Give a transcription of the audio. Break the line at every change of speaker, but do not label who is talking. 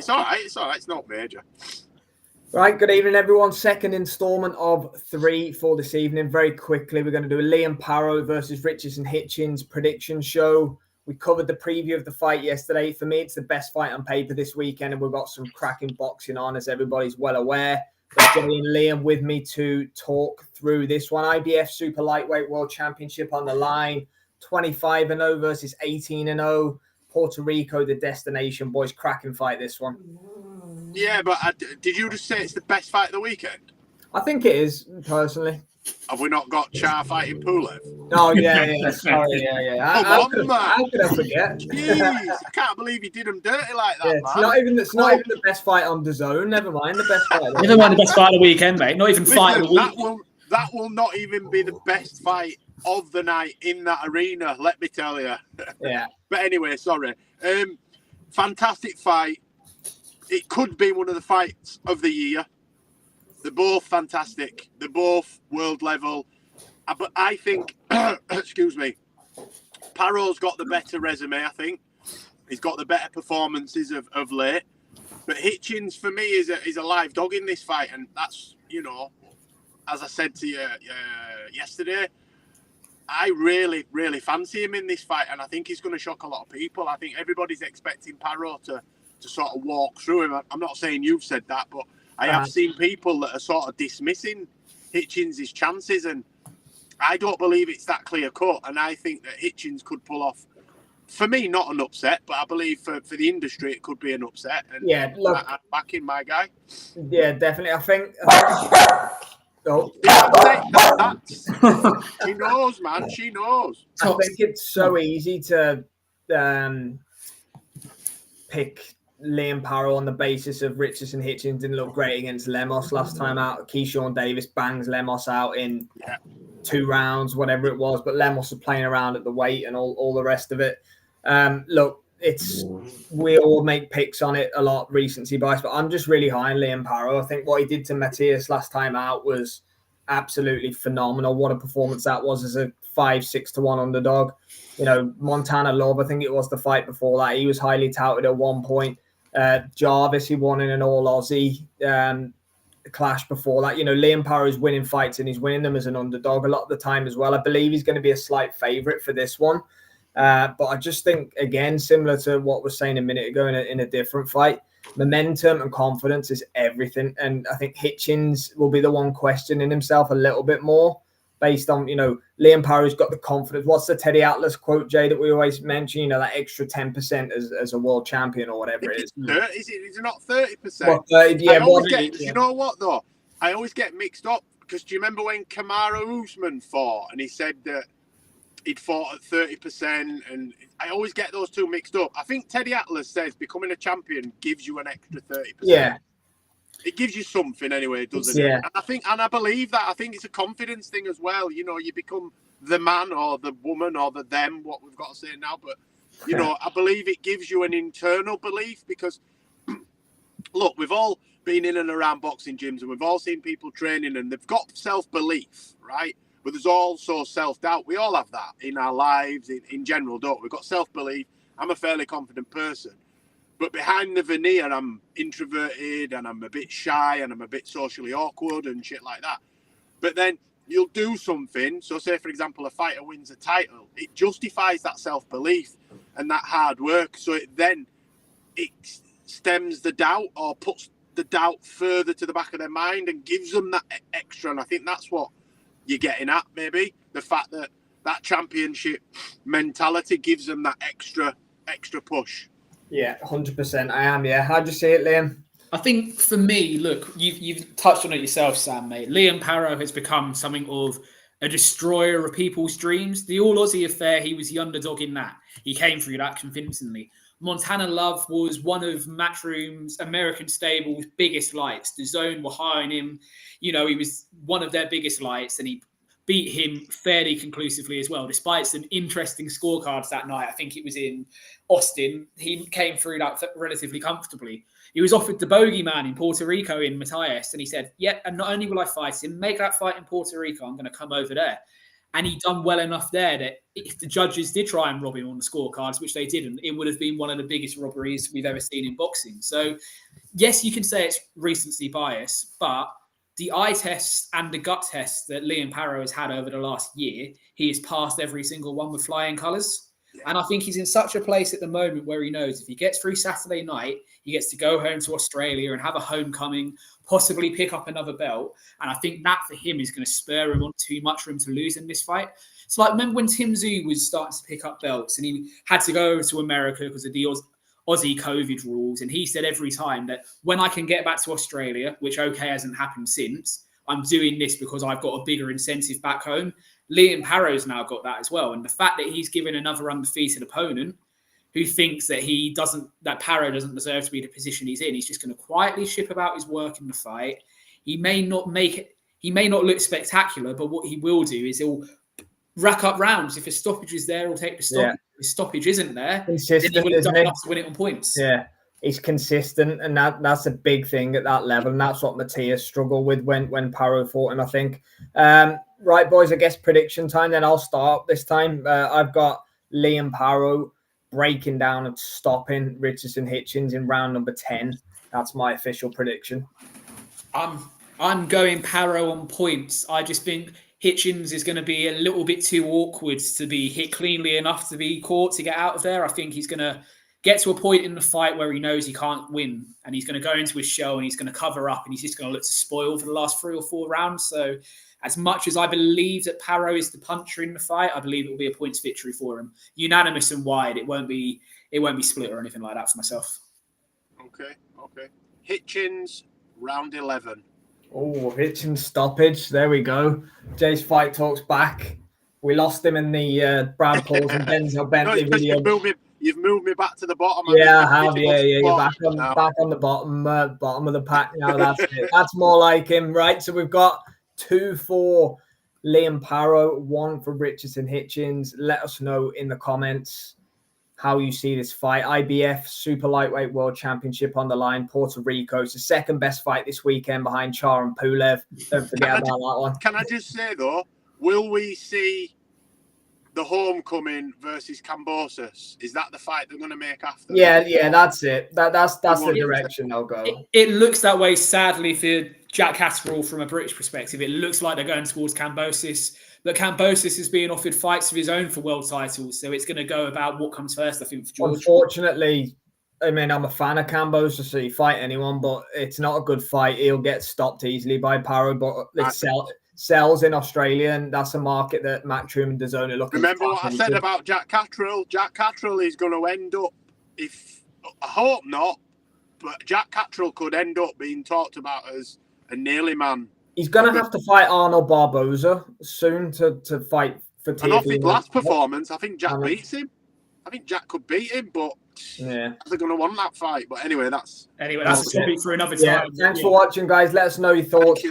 It's all right. It's not major.
Right, good evening, everyone. Second instalment of 3 for this evening. Very quickly, we're going to do a Liam Paro versus Richardson Hitchins prediction show. We covered the preview of the fight yesterday. For me, it's the best fight on paper this weekend, and we've got some cracking boxing on, as everybody's well aware. Got Jay and Liam with me to talk through this one. IBF Super Lightweight World Championship on the line. 25-0 versus 18-0. Puerto Rico, the destination. Boys, cracking fight, this one.
Yeah, but did you just say it's the best fight of the weekend?
I think it is, personally.
Have we not got Char fighting Pulev?
Oh, yeah. Sorry, yeah. How could I forget?
Jeez, I can't believe you did him dirty like that, man.
It's not even the best fight on DAZN. Never mind the best fight.
Never mind the best fight of the weekend, mate. Not even fight of the week.
That will not even be the best fight of the night in that arena, let me tell you.
Yeah.
But anyway, sorry. Fantastic fight. It could be one of the fights of the year. They're both fantastic. They're both world level. But I think, excuse me, Paro's got the better resume, I think. He's got the better performances of late. But Hitchins, for me, is a live dog in this fight. And that's, as I said to you yesterday, I really, really fancy him in this fight. And I think he's going to shock a lot of people. I think everybody's expecting Paro to sort of walk through him. I'm not saying you've said that, but I have seen people that are sort of dismissing Hitchins' chances, and I don't believe it's that clear cut. And I think that Hitchins could pull off, for me, not an upset, but I believe for the industry it could be an upset. And
yeah, look,
I'm backing my guy.
Yeah, definitely. I think. Oh.
She knows, man. She knows.
I think it's so easy to pick Liam Paro on the basis of Richardson Hitchins didn't look great against Lemos last time out. Keyshawn Davis bangs Lemos out in 2 rounds, whatever it was. But Lemos was playing around at the weight and all the rest of it. Look, we all make picks on it a lot, recency bias, but I'm just really high on Liam Paro. I think what he did to Matthias last time out was absolutely phenomenal. What a performance that was as a 5-6-1 underdog. Montana Love, I think it was the fight before that. He was highly touted at one point. Jarvis, he won in an all Aussie clash before that. Liam Paro's winning fights and he's winning them as an underdog a lot of the time as well. I believe he's going to be a slight favourite for this one. But I just think, again, similar to what we were saying a minute ago in a different fight, momentum and confidence is everything. And I think Hitchins will be the one questioning himself a little bit more based on, Liam Paro's got the confidence. What's the Teddy Atlas quote, Jay, that we always mention, that extra 10% as a world champion or whatever it is.
Is it not 30%?
Well, 30, yeah.
You know what, though? I always get mixed up because do you remember when Kamaru Usman fought and he said that he'd fought at 30%, and I always get those two mixed up. I think Teddy Atlas says becoming a champion gives you an extra 30%. Yeah. It gives you something anyway, doesn't it? And I believe that. I think it's a confidence thing as well. You become the man or the woman or the them, what we've got to say now. But, I believe it gives you an internal belief because, look, we've all been in and around boxing gyms and we've all seen people training and they've got self-belief, right? But there's also self-doubt. We all have that in our lives in general, don't we? We've got self-belief. I'm a fairly confident person. But behind the veneer, I'm introverted and I'm a bit shy and I'm a bit socially awkward and shit like that. But then you'll do something. So say, for example, a fighter wins a title. It justifies that self-belief and that hard work. So it stems the doubt or puts the doubt further to the back of their mind and gives them that extra. And I think that's what you're getting at, maybe. The fact that championship mentality gives them that extra push.
Yeah, 100%. I am, yeah. How'd you see it, Liam?
I think for me, look, you've touched on it yourself, Sam, mate. Liam Paro has become something of a destroyer of people's dreams. The All-Aussie affair, he was the underdog in that. He came through that convincingly. Montana Love was one of Matchroom's American stable's biggest lights. The Zone were hiring him. He was one of their biggest lights, and he beat him fairly conclusively as well, despite some interesting scorecards that night. I think it was in Austin. He came through that relatively comfortably. He was offered the bogeyman in Puerto Rico in Matthias, and he said, and not only will I fight him, make that fight in Puerto Rico, I'm going to come over there. And he done well enough there that if the judges did try and rob him on the scorecards, which they didn't, it would have been one of the biggest robberies we've ever seen in boxing. So, yes, you can say it's recency bias, but the eye tests and the gut tests that Liam Paro has had over the last year, he has passed every single one with flying colours. And I think he's in such a place at the moment where he knows if he gets through Saturday night, he gets to go home to Australia and have a homecoming, possibly pick up another belt. And I think that for him is going to spur him on too much for him to lose in this fight. It's like, remember when Tim Tszyu was starting to pick up belts and he had to go over to America because of the Aussie COVID rules. And he said every time that when I can get back to Australia, which hasn't happened since, I'm doing this because I've got a bigger incentive back home. Liam Paro's now got that as well. And the fact that he's given another undefeated opponent who thinks that that Paro doesn't deserve to be the position he's in, he's just going to quietly ship about his work in the fight. He may not look spectacular, but what he will do is he'll rack up rounds. If a stoppage is there, he'll take the stoppage. Yeah. If a stoppage isn't there, then he will have done enough to win it on points.
Yeah. He's consistent, and that's a big thing at that level, and that's what Matthias struggled with when Paro fought him, I think. Right, boys, I guess prediction time, then I'll start this time. I've got Liam Paro breaking down and stopping Richardson Hitchins in round number 10. That's my official prediction.
I'm going Paro on points. I just think Hitchins is going to be a little bit too awkward to be hit cleanly enough to be caught to get out of there. I think he's going to get to a point in the fight where he knows he can't win, and he's going to go into his shell and he's going to cover up and he's just going to look to spoil for the last 3 or 4 rounds. So as much as I believe that Paro is the puncher in the fight, I believe it will be a points victory for him. Unanimous and wide. It won't be split or anything like that for myself.
Okay. Hitchins, round 11.
Oh, Hitchins stoppage. There we go. Jay's Fight Talk's back. We lost him in the Brad Pauls and Denzel Bentley video.
You've moved me back to the bottom.
Yeah, I have. Yeah. You're back on the bottom of the pack now. That's it. That's more like him, right? So we've got 2 for Liam Paro, 1 for Richardson Hitchins. Let us know in the comments how you see this fight. IBF Super Lightweight World Championship on the line. Puerto Rico. It's the second best fight this weekend behind Char and Pulev. Don't forget about that one.
Can I just say, though, will we see the homecoming versus Kambosos? Is that the fight they're going to make after?
Yeah, that's it. That's the direction they'll go.
It looks that way, sadly, for Jack Catterall from a British perspective. It looks like they're going towards Kambosos. But Kambosos is being offered fights of his own for world titles. So it's going to go about what comes first, I think, for George.
Unfortunately, I mean, I'm a fan of Kambosos, so he fight anyone, but it's not a good fight. He'll get stopped easily by Paro, but it sells in Australia, and that's a market that Matt Truman does only look at.
Remember what I said about Jack Catterall? Jack Catterall is going to end up, I hope not, but Jack Catterall could end up being talked about as a nearly man.
He's going to have to fight Arnold Barboza soon to fight for TFE.
And off his last performance, I think Jack beats him. I think Jack could beat him, but they're going to want that fight. But anyway, that's
a topic for another time.
Thanks for watching, guys. Let us know your thoughts.